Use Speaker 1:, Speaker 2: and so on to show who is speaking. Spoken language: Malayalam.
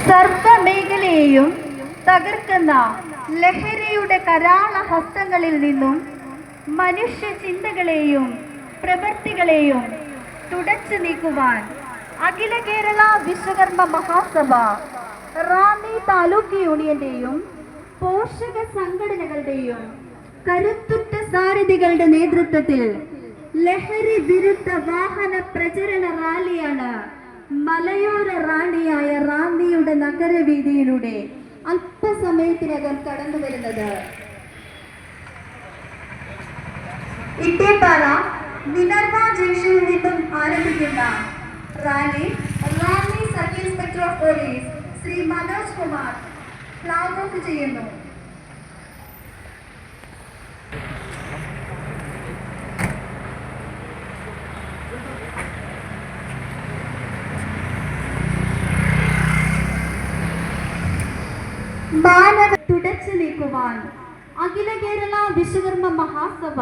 Speaker 1: സർവ്വമേഖലയെയും തകർക്കുന്ന ലഹരിയുടെ കരാള ഹസ്തങ്ങളിൽ നിന്നും മനുഷ്യ ചിന്തകളെയും പ്രവൃത്തികളെയും തുടച്ചു നീക്കുവാൻ അഖില കേരള വിശ്വകർമ്മ മഹാസഭ റാന്നി താലൂക്ക് യൂണിയന്റെയും പോഷക സംഘടനകളുടെയും കരുത്തുറ്റ സാരഥികളുടെ നേതൃത്വത്തിൽ ലഹരി വിരുദ്ധ വാഹന പ്രചരണ റാലിയാണ് മലയോര റാണിയായ റാന്നിയുടെ നഗരവീതിയിലൂടെ അല്പസമയത്തിനകം കടന്നു വരുന്നത്. ഇട്ടേപ്പാറ മിനർവ ജംഗ്ഷനിൽ നിന്നും ആരംഭിക്കുന്ന rally Ranni sub inspector of police Shri Manoj Kumar flag off ചെയ്യുന്നു. മാനവ തുടച്ചു നീക്കുവാൻ അഖില കേരള വിശ്വകർമ്മ മഹാസഭ